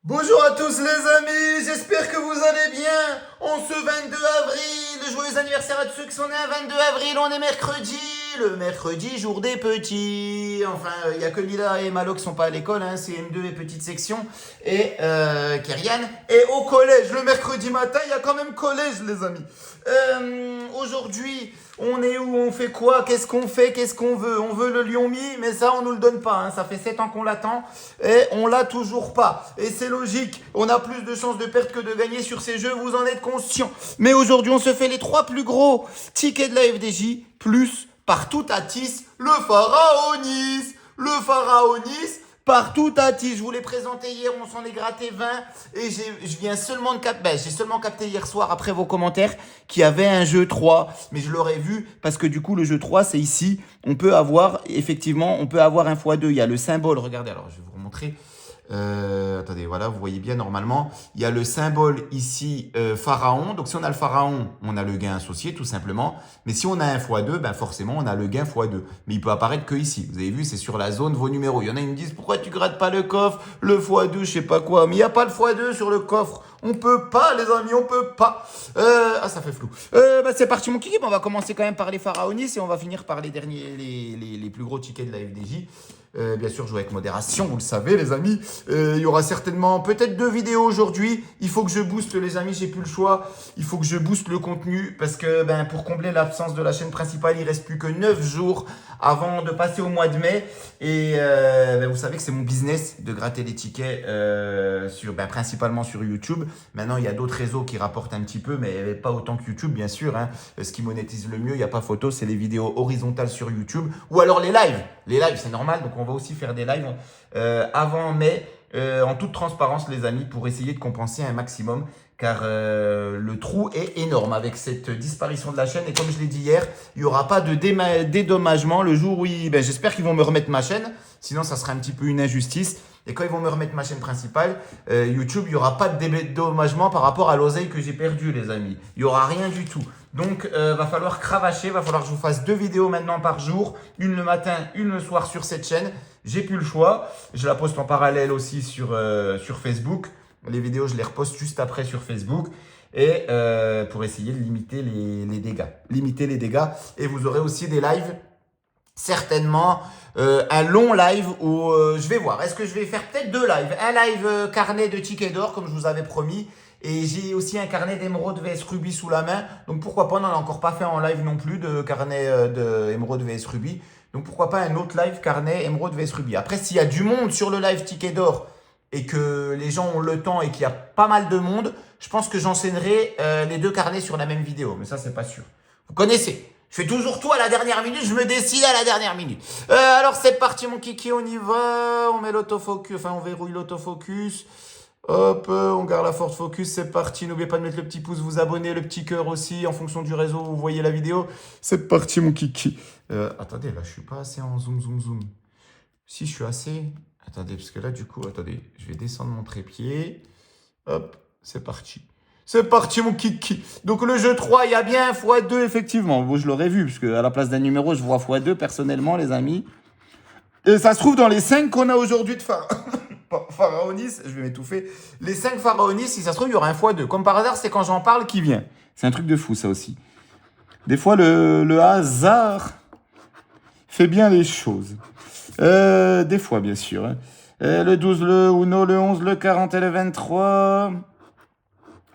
Bonjour à tous les amis, j'espère que vous allez bien. En ce 22 avril, joyeux anniversaire à tous ceux qui sont nés un 22 avril, on est mercredi, le mercredi jour des petits. Enfin, il n'y a que Lila et Malo qui sont pas à l'école, hein, c'est M2 et petite section, et Kyrian. Et au collège, le mercredi matin, il y a quand même collège les amis. Aujourd'hui, on est où? On fait quoi? Qu'est-ce qu'on fait? Qu'est-ce qu'on veut? On veut le Lion Mi, mais ça, on nous le donne pas. Hein. Ça fait 7 ans qu'on l'attend et on l'a toujours pas. Et c'est logique. On a plus de chances de perdre que de gagner sur ces jeux. Vous en êtes conscients. Mais aujourd'hui, on se fait les 3 plus gros tickets de la FDJ, plus partout à Tis, le Pharaonis. Le Pharaonis. Partout à Tis, je vous l'ai présenté hier, on s'en est gratté 20 et je viens seulement de capter, j'ai seulement capté hier soir après vos commentaires qu'il y avait un jeu 3, mais je l'aurais vu parce que du coup le jeu 3 c'est ici, on peut avoir effectivement, on peut avoir un x2, il y a le symbole, regardez alors je vais vous remontrer. Attendez, voilà, vous voyez bien normalement, il y a le symbole ici pharaon. Donc si on a le pharaon, on a le gain associé tout simplement. Mais si on a un x2, ben forcément on a le gain x2. Mais il peut apparaître que ici. Vous avez vu, c'est sur la zone vos numéros. Il y en a qui me disent pourquoi tu grattes pas le coffre, le x2, je sais pas quoi. Mais il n'y a pas le x2 sur le coffre. On peut pas, les amis, on peut pas. Ah, ça fait flou. C'est parti, mon kiki. On va commencer quand même par les pharaonis et on va finir par les derniers, les plus gros tickets de la FDJ. Bien sûr, jouer avec modération, vous le savez, les amis. Il y aura certainement peut-être 2 vidéos aujourd'hui. Il faut que je booste, les amis, j'ai plus le choix. Il faut que je booste le contenu parce que pour combler l'absence de la chaîne principale, il reste plus que 9 jours avant de passer au mois de mai. Et vous savez que c'est mon business de gratter des tickets principalement sur YouTube. Maintenant, il y a d'autres réseaux qui rapportent un petit peu, mais pas autant que YouTube, bien sûr. Hein. Ce qui monétise le mieux, il n'y a pas photo, c'est les vidéos horizontales sur YouTube ou alors les lives. Les lives, c'est normal, donc on va aussi faire des lives avant mai, en toute transparence, les amis, pour essayer de compenser un maximum. Car le trou est énorme avec cette disparition de la chaîne. Et comme je l'ai dit hier, il n'y aura pas de dédommagement le jour où j'espère qu'ils vont me remettre ma chaîne. Sinon, ça serait un petit peu une injustice. Et quand ils vont me remettre ma chaîne principale, YouTube, il n'y aura pas de dédommagement par rapport à l'oseille que j'ai perdu, les amis. Il n'y aura rien du tout. Donc, va falloir cravacher, va falloir que je vous fasse 2 vidéos maintenant par jour, une le matin, une le soir sur cette chaîne. J'ai plus le choix. Je la poste en parallèle aussi sur Facebook. Les vidéos, je les reposte juste après sur Facebook. Et pour essayer de limiter les dégâts. Limiter les dégâts. Et vous aurez aussi des lives, certainement, un long live où je vais voir. Est-ce que je vais faire peut-être 2 lives? Un live carnet de tickets d'or, comme je vous avais promis. Et j'ai aussi un carnet d'émeraude vs Ruby sous la main. Donc pourquoi pas, on n'en a encore pas fait en live non plus de carnet d'émeraude vs Ruby. Donc pourquoi pas un autre live carnet émeraude vs Ruby. Après, s'il y a du monde sur le live ticket d'or et que les gens ont le temps et qu'il y a pas mal de monde, je pense que j'enseignerai les 2 carnets sur la même vidéo. Mais ça, c'est pas sûr. Vous connaissez. Je fais toujours tout à la dernière minute, je me décide à la dernière minute. Alors c'est parti mon kiki, on y va. On met l'autofocus, enfin on verrouille l'autofocus. Hop, on garde la Ford Focus, c'est parti. N'oubliez pas de mettre le petit pouce, vous abonner, le petit cœur aussi, en fonction du réseau où vous voyez la vidéo. C'est parti, mon kiki. Attendez, là, je suis pas assez en zoom, zoom, zoom. Si, je suis assez... Attendez, parce que là, du coup, attendez, je vais descendre mon trépied. Hop, c'est parti. C'est parti, mon kiki. Donc, le jeu 3, il y a bien un x2, effectivement. Bon, je l'aurais vu, parce qu'à la place d'un numéro, je vois x2, personnellement, les amis. Et ça se trouve dans les 5 qu'on a aujourd'hui de Pharaonis, je vais m'étouffer. Les 5 Pharaonis, si ça se trouve, il y aura un x2. Comme par hasard, c'est quand j'en parle qui vient. C'est un truc de fou, ça aussi. Des fois, le hasard fait bien les choses. Des fois, bien sûr. Hein. Le 12, le Uno, le 11, le 40 et le 23.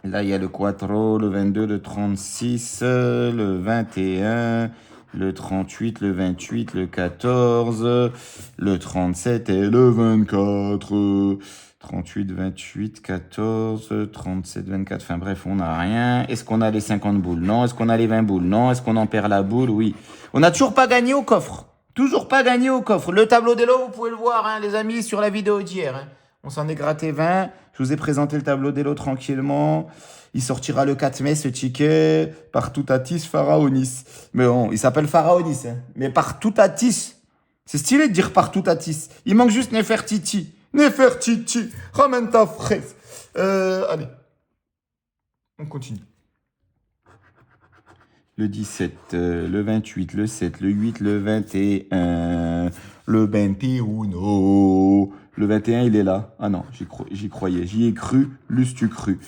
Là, il y a le Quattro, le 22, le 36, le 21, le 38, le 28, le 14, le 37 et le 24. 38, 28, 14, 37, 24. Enfin bref, on n'a rien. Est-ce qu'on a les 50 boules? Non. Est-ce qu'on a les 20 boules? Non. Est-ce qu'on en perd la boule? Oui. On n'a toujours pas gagné au coffre. Toujours pas gagné au coffre. Le tableau des lots, vous pouvez le voir, hein, les amis, sur la vidéo d'hier. Hein. On s'en est gratté 20. Je vous ai présenté le tableau des lots tranquillement. Il sortira le 4 mai, ce ticket, par Toutatis Pharaonis. Mais bon, il s'appelle Pharaonis. Hein. Mais par Toutatis. C'est stylé de dire par Toutatis. Il manque juste Nefertiti. Nefertiti, ramène ta fraise. Allez, on continue. Le 17, le 28, le 7, le 8, le 21, le 21, Le 21, il est là. Ah non, j'y croyais. J'y ai cru. L'eus-tu cru.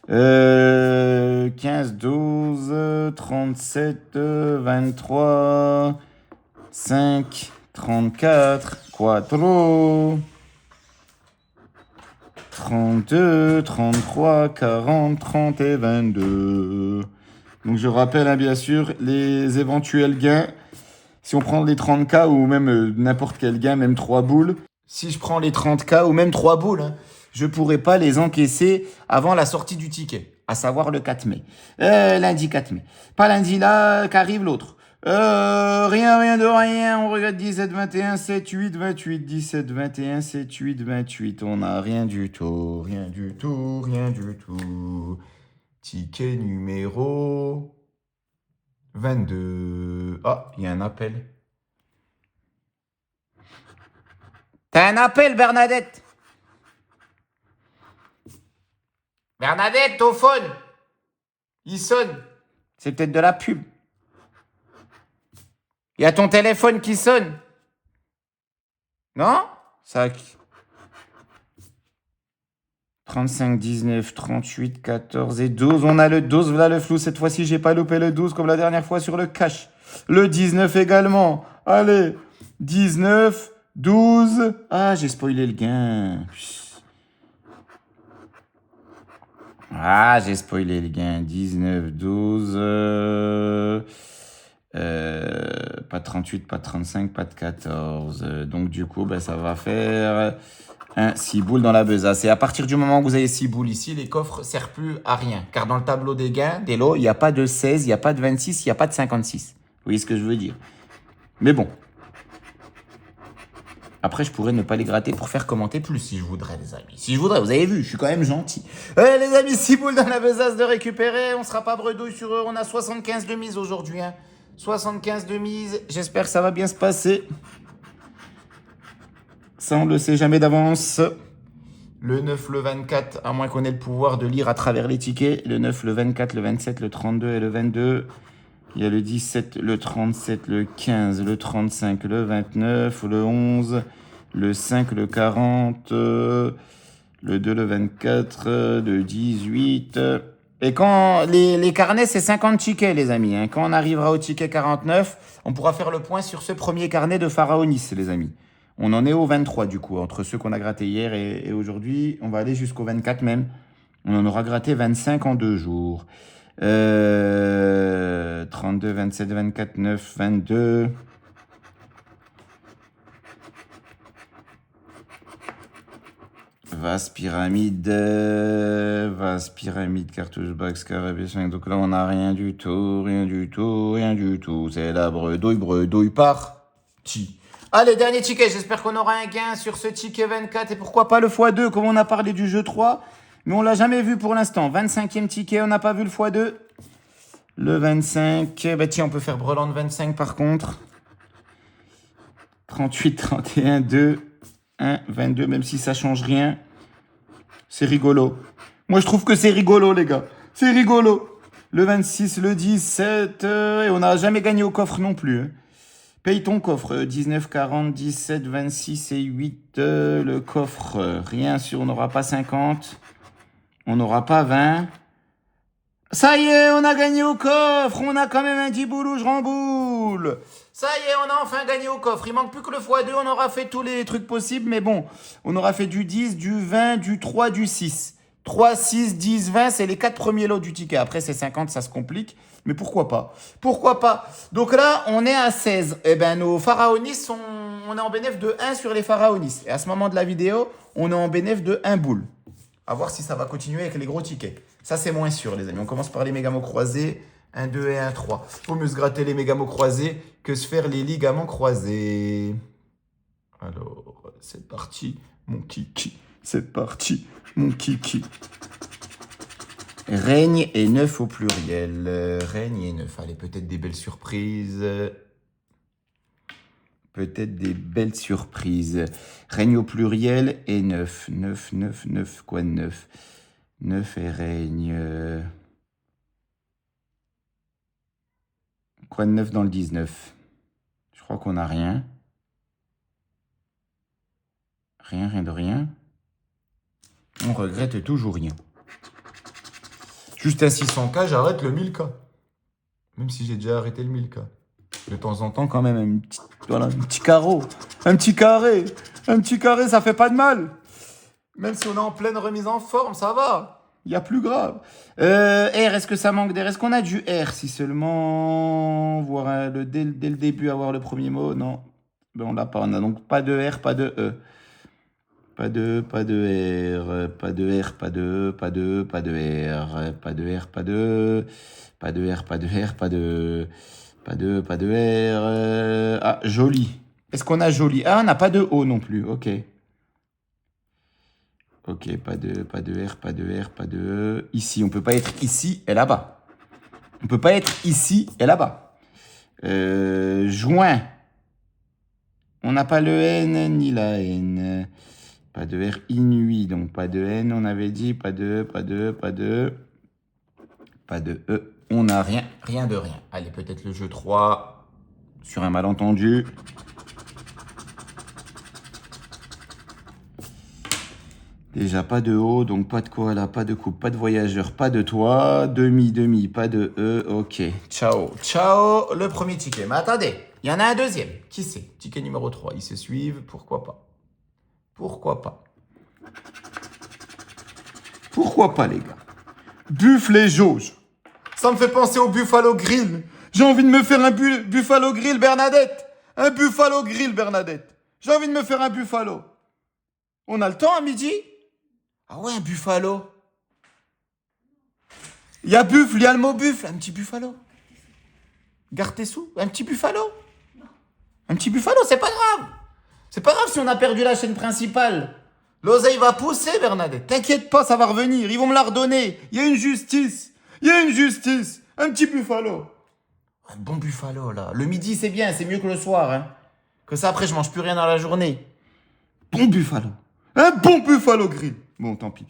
15, 12, 37, 23, 5, 34, 4, 32, 33, 40, 30 et 22. Donc je rappelle hein, bien sûr les éventuels gains. Si on prend les 30K ou même n'importe quel gain, même 3 boules. Si je prends les 30K ou même 3 boules, hein, je ne pourrais pas les encaisser avant la sortie du ticket, à savoir le 4 mai. Lundi 4 mai. Pas lundi là, qu'arrive l'autre. Rien de rien. On regarde 17, 21, 7, 8, 28, 17, 21, 7, 8, 28. On n'a rien du tout, rien du tout, rien du tout. Ticket numéro 22. Ah, il y a un appel. T'as un appel, Bernadette. Bernadette, au phone. Il sonne. C'est peut-être de la pub. Il y a ton téléphone qui sonne. Non? Ça. 35, 19, 38, 14 et 12. On a le 12, voilà le flou. Cette fois-ci, j'ai pas loupé le 12 comme la dernière fois sur le cash. Le 19 également. Allez. 19, 12. Ah, j'ai spoilé le gain. Ah, j'ai spoilé le gain. 19, 12. Pas de 38, pas de 35, pas de 14. Donc, du coup, ben, ça va faire 6 boules dans la besace. Et à partir du moment où vous avez 6 boules ici, les coffres ne servent plus à rien. Car dans le tableau des gains, des lots, il n'y a pas de 16, il n'y a pas de 26, il n'y a pas de 56. Vous voyez ce que je veux dire? Mais bon. Après, je pourrais ne pas les gratter pour faire commenter plus si je voudrais, les amis. Si je voudrais, vous avez vu, je suis quand même gentil. Les amis, 6 boules dans la besace de récupérer. On ne sera pas bredouille sur eux. On a 75 de mise aujourd'hui. Hein. 75 de mise. J'espère que ça va bien se passer. Ça, on ne le sait jamais d'avance. Le 9, le 24, à moins qu'on ait le pouvoir de lire à travers les tickets. Le 9, le 24, le 27, le 32 et le 22. Il y a le 17, le 37, le 15, le 35, le 29, le 11, le 5, le 40, le 2, le 24, le 18. Et quand les carnets, c'est 50 tickets, les amis. Hein. Quand on arrivera au ticket 49, on pourra faire le point sur ce premier carnet de Pharaonis, les amis. On en est au 23, du coup, entre ceux qu'on a grattés hier et aujourd'hui. On va aller jusqu'au 24 même. On en aura gratté 25 en 2 jours. 32, 27, 24, 9, 22. Vase pyramide, cartouche box, carré 5. Donc là, on n'a rien du tout, rien du tout, rien du tout. C'est la bredouille partie. Allez, dernier ticket. J'espère qu'on aura un gain sur ce ticket 24. Et pourquoi pas le x2, comme on a parlé du jeu 3. Mais on ne l'a jamais vu pour l'instant. 25e ticket, on n'a pas vu le x2. Le 25. Bah tiens, on peut faire Breland 25 par contre. 38, 31, 2, 1, 22, même si ça change rien. C'est rigolo. Moi, je trouve que c'est rigolo, les gars. C'est rigolo. Le 26, le 17. Et on n'a jamais gagné au coffre non plus. Hein. Paye ton coffre. 19, 40, 17, 26 et 8. Le coffre. Rien sûr, on n'aura pas 50. On n'aura pas 20. Ça y est, on a gagné au coffre. On a quand même un 10 boules où je remboule. Ça y est, on a enfin gagné au coffre. Il manque plus que le x2. On aura fait tous les trucs possibles. Mais bon, on aura fait du 10, du 20, du 3, du 6. 3, 6, 10, 20, c'est les 4 premiers lots du ticket. Après, c'est 50, ça se complique. Mais pourquoi pas? Pourquoi pas? Donc là, on est à 16. Eh ben, nos pharaonis, on est en bénéfice de 1 sur les pharaonis. Et à ce moment de la vidéo, on est en bénéfice de 1 boule. À voir si ça va continuer avec les gros tickets. Ça, c'est moins sûr, les amis. On commence par les mégamots croisés. 1, 2 et 1, 3. Faut mieux se gratter les mégamots croisés que se faire les ligaments croisés. Alors, c'est parti, mon kiki. C'est parti, mon kiki. Règne et 9 au pluriel. Règne et 9. Allez, peut-être des belles surprises. Peut-être des belles surprises. Règne au pluriel et 9. 9, 9, 9. Quoi de 9? 9 et règne. Quoi de 9 dans le 19? Je crois qu'on n'a rien. Rien, rien de rien. On regrette toujours rien. Juste un 600K, j'arrête le 1000K. Même si j'ai déjà arrêté le 1000K. De temps en temps, quand même, un petit carreau. Un petit carré. Un petit carré, ça fait pas de mal. Même si on est en pleine remise en forme, ça va. Il y a plus grave. R, est-ce que ça manque d'air? Est-ce qu'on a du R? Si seulement voir dès le début avoir le premier mot, non. Ben, on l'a pas. On a donc pas de R, pas de E. Pas de R, pas de R, pas de E, pas de R, pas de R, pas de R, pas de R, pas de R. Ah, joli. Est-ce qu'on a joli? Ah, on n'a pas de O non plus, ok. Ok, pas de R, pas de R, pas de E. Ici, on peut pas être ici et là-bas. On peut pas être ici et là-bas. Joint. On n'a pas le N ni la N. Pas de R inuit, donc pas de N, on avait dit, pas de E. On n'a rien, rien de rien. Allez, peut-être le jeu 3 sur un malentendu. Déjà, pas de O, donc pas de koala, pas de coupe, pas de voyageur, pas de toit, demi, pas de E, ok. Ciao, ciao, le premier ticket. Mais attendez, il y en a un deuxième. Qui c'est? Ticket numéro 3, ils se suivent, pourquoi pas? Pourquoi pas? Pourquoi pas, les gars? Buffle et jauge. Ça me fait penser au Buffalo Grill. J'ai envie de me faire un Buffalo Grill, Bernadette. Un Buffalo Grill, Bernadette. J'ai envie de me faire un Buffalo. On a le temps à midi? Ah ouais, un Buffalo. Il y a buffle, il y a le mot buffle. Un petit Buffalo. Garde tes sous. Un petit Buffalo. Un petit Buffalo, c'est pas grave. C'est pas grave si on a perdu la chaîne principale. L'oseille va pousser, Bernadette. T'inquiète pas, ça va revenir. Ils vont me la redonner. Il y a une justice. Il y a une justice. Un petit Buffalo. Un bon Buffalo, là. Le midi, c'est bien. C'est mieux que le soir. Hein. Que ça, après, je mange plus rien dans la journée. Bon Buffalo. Un bon Buffalo Grill. Bon, tant pis.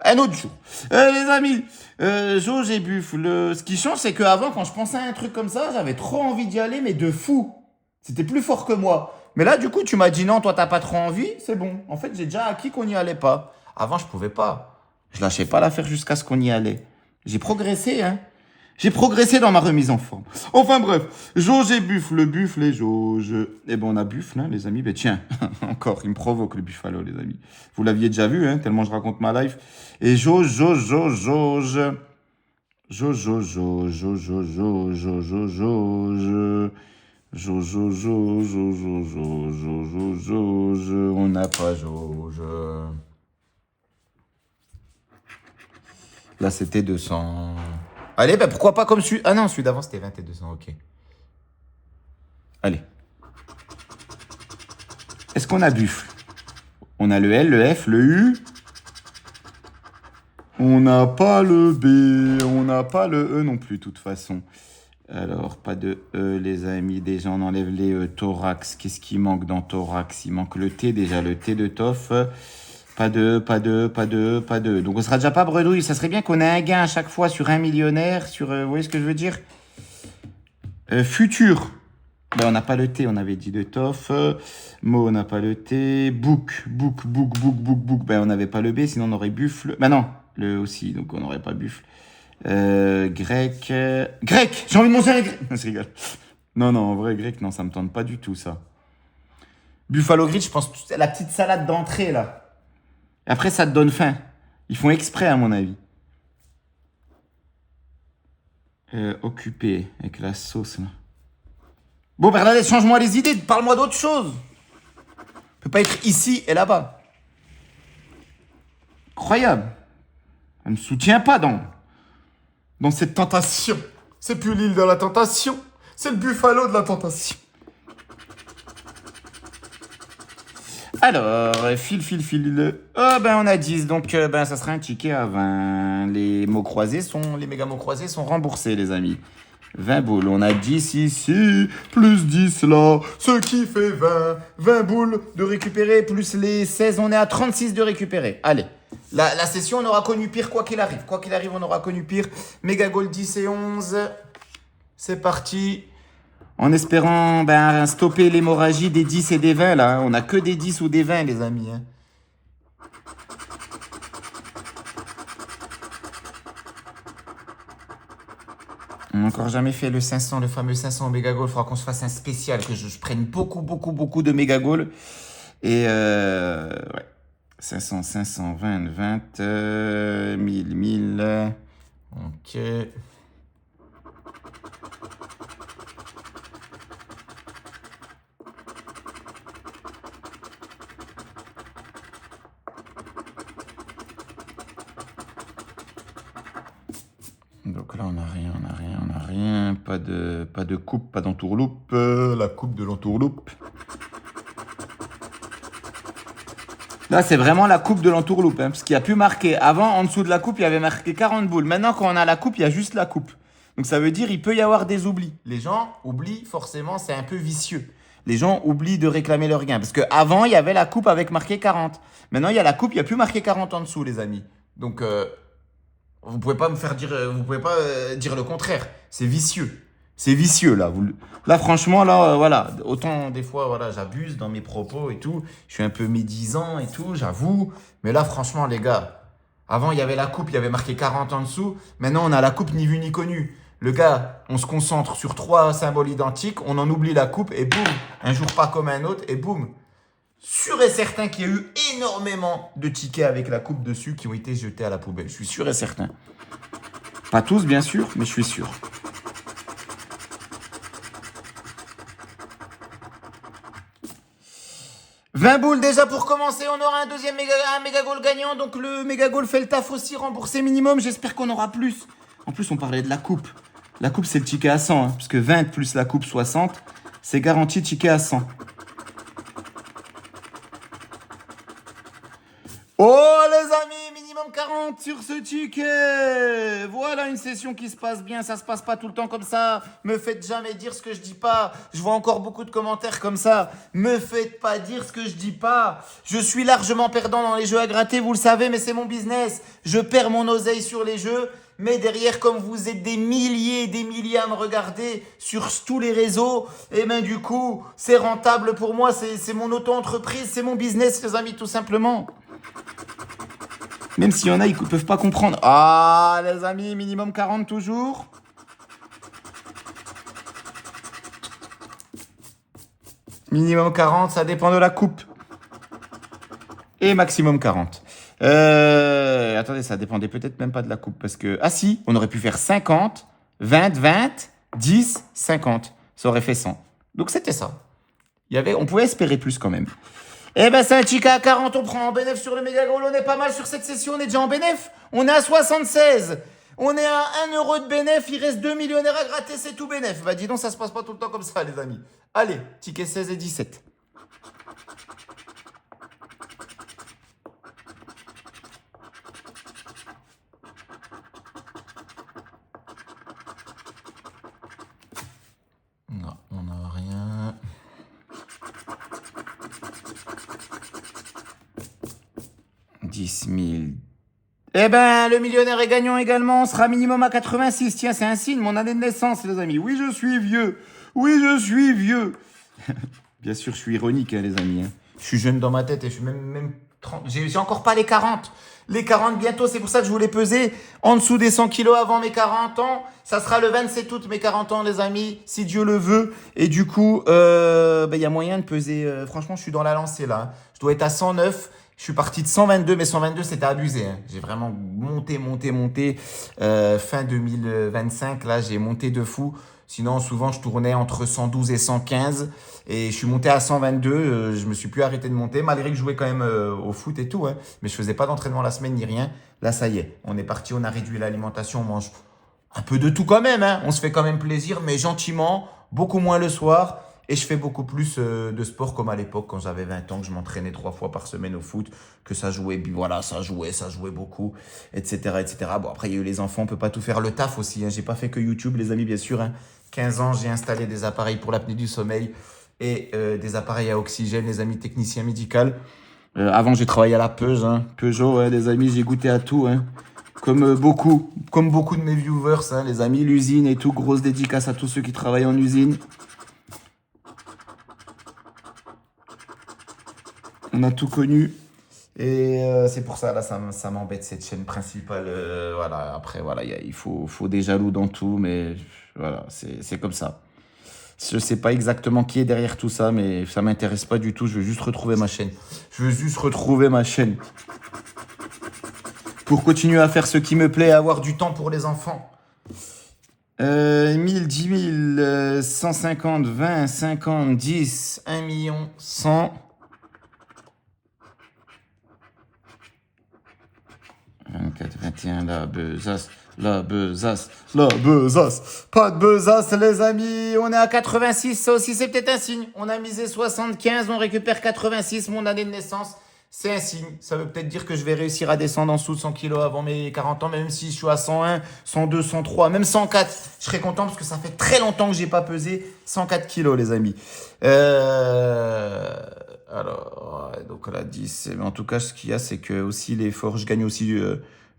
Un autre jour. Les amis, jauge et buffle. Ce qui change, c'est qu'avant, quand je pensais à un truc comme ça, j'avais trop envie d'y aller, mais de fou. C'était plus fort que moi. Mais là, du coup, tu m'as dit non, toi, t'as pas trop envie. C'est bon. En fait, j'ai déjà acquis qu'on n'y allait pas. Avant, je pouvais pas. Je lâchais pas l'affaire jusqu'à ce qu'on y allait. J'ai progressé, hein. J'ai progressé dans ma remise en forme. Enfin bref, jauge et buffle et jauge. Eh ben on a buffle, hein, les amis. Ben tiens, encore, il me provoque le buffalo, les amis. Vous l'aviez déjà vu, hein, tellement je raconte ma life. Et jauge. Jauge. On n'a pas jauge. Là, c'était 200. Allez, ben pourquoi pas comme celui... Ah non, celui d'avant, c'était 20 et 200, ok. Allez. Est-ce qu'on a buffle? On a le L, le F, le U. On n'a pas le B, on n'a pas le E non plus, de toute façon. Alors, pas de E, les amis. Déjà, on enlève les E. Thorax, qu'est-ce qui manque dans thorax? Il manque le T, déjà, le T de Toff. Pas de. Donc, on sera déjà pas bredouille. Ça serait bien qu'on ait un gain à chaque fois sur un millionnaire. Sur, vous voyez ce que je veux dire? Futur. Ben, on n'a pas le T, on avait dit de Toff. Mo, on n'a pas le T. Book. Ben, on n'avait pas le B, sinon on aurait buffle. Ben non, le aussi, donc on n'aurait pas buffle. Grec. Grec! J'ai envie de manger un grec! Je rigole. Non, en vrai, grec, non, ça me tente pas du tout, ça. Buffalo Grill, je pense, la petite salade d'entrée, là. Après, ça te donne faim. Ils font exprès, à mon avis. Occupé, avec la sauce, là. Bon, Bernadette, change-moi les idées, parle-moi d'autre chose. On peut pas être ici et là-bas. Incroyable. Elle me soutient pas dans cette tentation. C'est plus l'île de la tentation, c'est le Buffalo de la tentation. Alors, file. Oh, ben, on a 10, donc, ben, ça sera un ticket à 20. Les méga mots croisés sont remboursés, les amis. 20 boules. On a 10 ici, plus 10 là, ce qui fait 20. 20 boules de récupérer, plus les 16, on est à 36 de récupérer. Allez, la session, on aura connu pire, quoi qu'il arrive. Quoi qu'il arrive, on aura connu pire. Méga goal 10 et 11. C'est parti. En espérant stopper l'hémorragie des 10 et des 20, là. On a que des 10 ou des 20, les amis. Hein. On n'a encore jamais fait le 500, le fameux 500 méga goal. Il faudra qu'on se fasse un spécial, que je prenne beaucoup de méga goal. Et ouais. 500, 500, 20, 20, 1000, 1000. Ok. Donc là, on n'a rien, on n'a rien, on n'a rien. Pas de coupe, pas d'entourloupe. La coupe de l'entourloupe. Là, c'est vraiment la coupe de l'entourloupe, hein, parce qu'il y a plus marqué. Avant, en dessous de la coupe, il y avait marqué 40 boules. Maintenant, quand on a la coupe, il y a juste la coupe. Donc ça veut dire il peut y avoir des oublis. Les gens oublient, forcément, c'est un peu vicieux. Les gens oublient de réclamer leur gain. Parce qu'avant, il y avait la coupe avec marqué 40. Maintenant, il y a la coupe, il n'y a plus marqué 40 en dessous, les amis. Donc, vous pouvez pas me faire dire, vous pouvez pas dire le contraire. C'est vicieux. C'est vicieux, là. Là, franchement, là, voilà. Autant, des fois, voilà, j'abuse dans mes propos et tout. Je suis un peu médisant et tout, j'avoue. Mais là, franchement, les gars, avant, il y avait la coupe, il y avait marqué 40 en dessous. Maintenant, on a la coupe ni vue ni connue. Le gars, on se concentre sur 3 symboles identiques, on en oublie la coupe et boum, un jour pas comme un autre et boum. Sûr et certain qu'il y a eu énormément de tickets avec la coupe dessus qui ont été jetés à la poubelle. Je suis sûr et certain. Pas tous, bien sûr, mais je suis sûr. « 20 boules déjà pour commencer, on aura un deuxième méga goal gagnant, donc le méga goal fait le taf aussi, remboursé minimum, j'espère qu'on aura plus. En plus, on parlait de la coupe. La coupe, c'est le ticket à 100, hein, parce que 20 plus la coupe 60, c'est garanti ticket à 100. Oh les amis, minimum 40 sur ce ticket. Voilà une session qui se passe bien, ça se passe pas tout le temps comme ça. Me faites jamais dire ce que je dis pas. Je vois encore beaucoup de commentaires comme ça. Me faites pas dire ce que je dis pas. Je suis largement perdant dans les jeux à gratter, vous le savez, mais c'est mon business. Je perds mon oseille sur les jeux. Mais derrière, comme vous êtes des milliers et des milliers à me regarder sur tous les réseaux, et ben du coup, c'est rentable pour moi, c'est mon auto-entreprise, c'est mon business, les amis, tout simplement. Même s'il y en a, ils ne peuvent pas comprendre. Ah, les amis, minimum 40 toujours. Minimum 40, ça dépend de la coupe. Et maximum 40. Attendez, ça dépendait peut-être même pas de la coupe. Parce que, ah si, on aurait pu faire 50, 20, 20, 10, 50. Ça aurait fait 100. Donc c'était ça. On pouvait espérer plus quand même. Eh ben c'est un ticket à 40, on prend en bénéf sur le méga goal, on est pas mal sur cette session, on est déjà en bénéf. On est à 76. On est à 1 euro de bénéf, il reste 2 millionnaires à gratter, c'est tout bénéf. Bah dis donc, ça se passe pas tout le temps comme ça les amis. Allez, ticket 16 et 17. Non, on n'a rien. « 10 000. » Eh ben, le millionnaire est gagnant également. On sera minimum à 86. Tiens, c'est un signe, mon année de naissance, les amis. Oui, je suis vieux. Oui, je suis vieux. Bien sûr, je suis ironique, hein, les amis. Hein. Je suis jeune dans ma tête et je suis même 30. J'ai encore pas les 40. Les 40 bientôt, c'est pour ça que je voulais peser en dessous des 100 kilos avant mes 40 ans. Ça sera le 27 août, mes 40 ans, les amis, si Dieu le veut. Et du coup, y a moyen de peser. Franchement, je suis dans la lancée là. Je dois être à 109. Je suis parti de 122, mais 122, c'était abusé. Hein. J'ai vraiment monté. Fin 2025, là, j'ai monté de fou. Sinon, souvent, je tournais entre 112 et 115. Et je suis monté à 122. Je me suis plus arrêté de monter, malgré que je jouais quand même au foot et tout. Hein. Mais je faisais pas d'entraînement la semaine ni rien. Là, ça y est. On est parti, on a réduit l'alimentation. On mange un peu de tout quand même. Hein. On se fait quand même plaisir, mais gentiment. Beaucoup moins le soir. Et je fais beaucoup plus de sport comme à l'époque, quand j'avais 20 ans, que je m'entraînais 3 fois par semaine au foot, que ça jouait, puis voilà, ça jouait beaucoup, etc., etc. Bon, après, il y a eu les enfants, on peut pas tout faire. Le taf aussi, hein. J'ai pas fait que YouTube, les amis, bien sûr. Hein. 15 ans, j'ai installé des appareils pour l'apnée du sommeil et des appareils à oxygène, les amis, techniciens médicaux. Avant, j'ai travaillé à la Peugeot, hein. Peugeot, ouais, les amis, j'ai goûté à tout, hein. Comme beaucoup de mes viewers, hein, les amis, l'usine et tout, grosse dédicace à tous ceux qui travaillent en usine. On a tout connu. Et c'est pour ça, là, ça m'embête, cette chaîne principale. Voilà, après, voilà, il faut des jaloux dans tout, mais voilà, c'est comme ça. Je sais pas exactement qui est derrière tout ça, mais ça m'intéresse pas du tout. Je veux juste retrouver ma chaîne. Je veux juste retrouver ma chaîne. Pour continuer à faire ce qui me plaît, avoir du temps pour les enfants. 1000, 10 000, 150, 20, 50, 10, 1 million, 100. 24, 21, la besace, la besace, la besace. Pas de besace, les amis. On est à 86, ça aussi c'est peut-être un signe. On a misé 75, on récupère 86, mon année de naissance. C'est un signe. Ça veut peut-être dire que je vais réussir à descendre en dessous de 100 kilos avant mes 40 ans, même si je suis à 101, 102, 103, même 104. Je serais content parce que ça fait très longtemps que j'ai pas pesé 104 kilos, les amis. Alors, ouais, donc là, 10. Mais en tout cas, ce qu'il y a, c'est que aussi l'effort, je gagne aussi,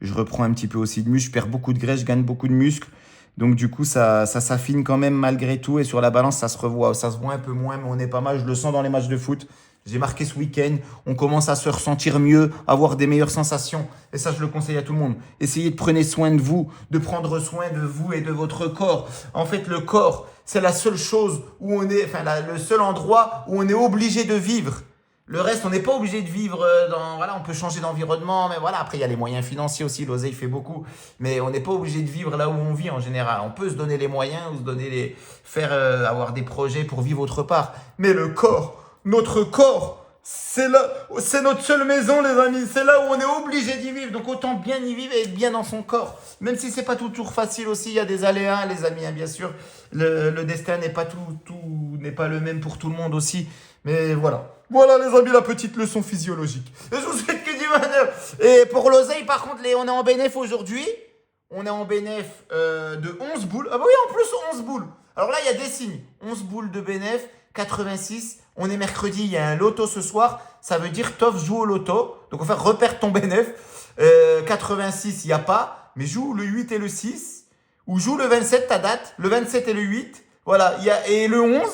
je reprends un petit peu aussi de muscle. Je perds beaucoup de graisse, je gagne beaucoup de muscles. Donc du coup, ça s'affine quand même malgré tout. Et sur la balance, ça se revoit. Ça se voit un peu moins, mais on est pas mal. Je le sens dans les matchs de foot. J'ai marqué ce week-end. On commence à se ressentir mieux, avoir des meilleures sensations. Et ça, je le conseille à tout le monde. Essayez de prendre soin de vous, de prendre soin de vous et de votre corps. En fait, le corps, c'est la seule chose où on est, enfin, le seul endroit où on est obligé de vivre. Le reste, on n'est pas obligé de vivre voilà, on peut changer d'environnement, mais voilà, après, il y a les moyens financiers aussi, l'oseille fait beaucoup, mais on n'est pas obligé de vivre là où on vit en général. On peut se donner les moyens ou se donner avoir des projets pour vivre autre part. Mais le corps, notre corps, c'est notre seule maison, les amis. C'est là où on est obligé d'y vivre. Donc autant bien y vivre et être bien dans son corps. Même si c'est pas toujours facile aussi, il y a des aléas, les amis, hein, bien sûr. Le destin n'est pas n'est pas le même pour tout le monde aussi. Mais voilà. Voilà, les amis, la petite leçon physiologique. Et je vous souhaite que du bonheur. Et pour l'oseille, par contre, on est en bénéf aujourd'hui. On est en bénéf de 11 boules. Ah bah oui, en plus, 11 boules. Alors là, il y a des signes. 11 boules de bénéf, 86. On est mercredi, il y a un loto ce soir. Ça veut dire Toff joue au loto. Donc on va faire repère ton bénéf. 86, il n'y a pas. Mais joue le 8 et le 6. Ou joue le 27, ta date. Le 27 et le 8. Voilà. Et le 11.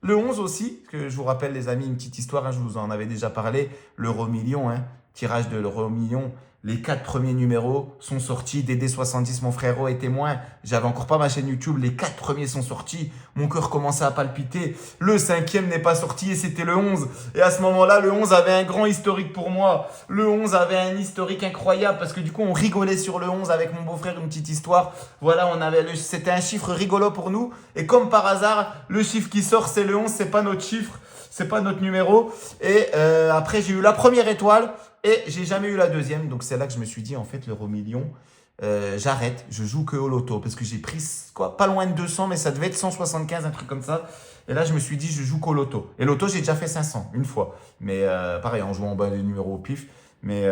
Le 11 aussi, que je vous rappelle les amis, une petite histoire, hein, je vous en avais déjà parlé, l'euro million, hein, tirage de l'euro million, les 4 premiers numéros sont sortis, DD70, mon frérot est témoin, j'avais encore pas ma chaîne YouTube, les 4 premiers sont sortis, mon cœur commençait à palpiter, le 5e n'est pas sorti et c'était le 11, et à ce moment-là, le 11 avait un grand historique pour moi, le 11 avait un historique incroyable, parce que du coup, on rigolait sur le 11 avec mon beau-frère, une petite histoire, voilà, c'était un chiffre rigolo pour nous, et comme par hasard, le chiffre qui sort, c'est le 11, c'est pas notre chiffre, c'est pas notre numéro, et après, j'ai eu la première étoile, et j'ai jamais eu la deuxième, donc c'est là que je me suis dit, en fait, l'euro million, j'arrête, je joue que au loto, parce que j'ai pris, quoi, pas loin de 200, mais ça devait être 175, un truc comme ça. Et là, je me suis dit, je joue qu'au loto. Et loto, j'ai déjà fait 500, une fois. Mais pareil, en jouant en bas des numéros au pif. Mais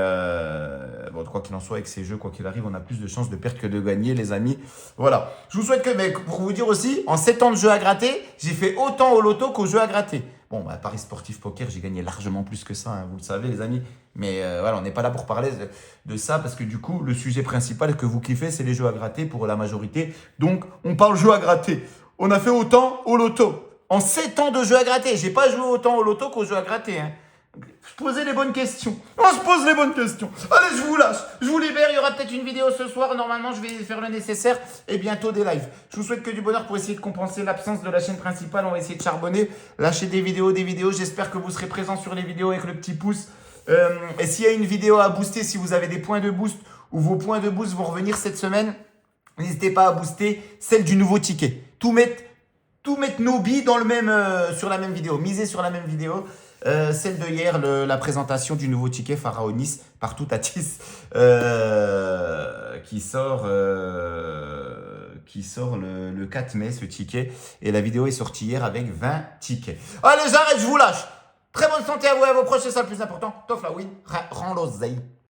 bon, quoi qu'il en soit, avec ces jeux, quoi qu'il arrive, on a plus de chances de perdre que de gagner, les amis. Voilà. Je vous souhaite que, mais pour vous dire aussi, en 7 ans de jeu à gratter, j'ai fait autant au loto qu'au jeu à gratter. Bon, bah, Paris Sportif Poker, j'ai gagné largement plus que ça, hein, vous le savez, les amis. Mais voilà, on n'est pas là pour parler de ça parce que du coup, le sujet principal que vous kiffez, c'est les jeux à gratter pour la majorité. Donc, on parle jeux à gratter. On a fait autant au loto. En 7 ans de jeux à gratter. J'ai pas joué autant au loto qu'au jeu à gratter, hein. Posez les bonnes questions. On se pose les bonnes questions. Allez, je vous lâche. Je vous libère. Il y aura peut-être une vidéo ce soir. Normalement, je vais faire le nécessaire. Et bientôt des lives. Je vous souhaite que du bonheur pour essayer de compenser l'absence de la chaîne principale. On va essayer de charbonner. Lâcher des vidéos. J'espère que vous serez présents sur les vidéos avec le petit pouce. Et s'il y a une vidéo à booster, si vous avez des points de boost ou vos points de boost vont revenir cette semaine, n'hésitez pas à booster celle du nouveau ticket. Tout mettre nos billes dans sur la même vidéo. Miser sur la même vidéo. Celle de hier, la présentation du nouveau ticket Pharaonis par Toutatis qui sort le 4 mai, ce ticket. Et la vidéo est sortie hier avec 20 tickets. Allez, j'arrête, je vous lâche. Très bonne santé à vous et à vos proches, c'est ça le plus important. Tof la win, rend l'oseille.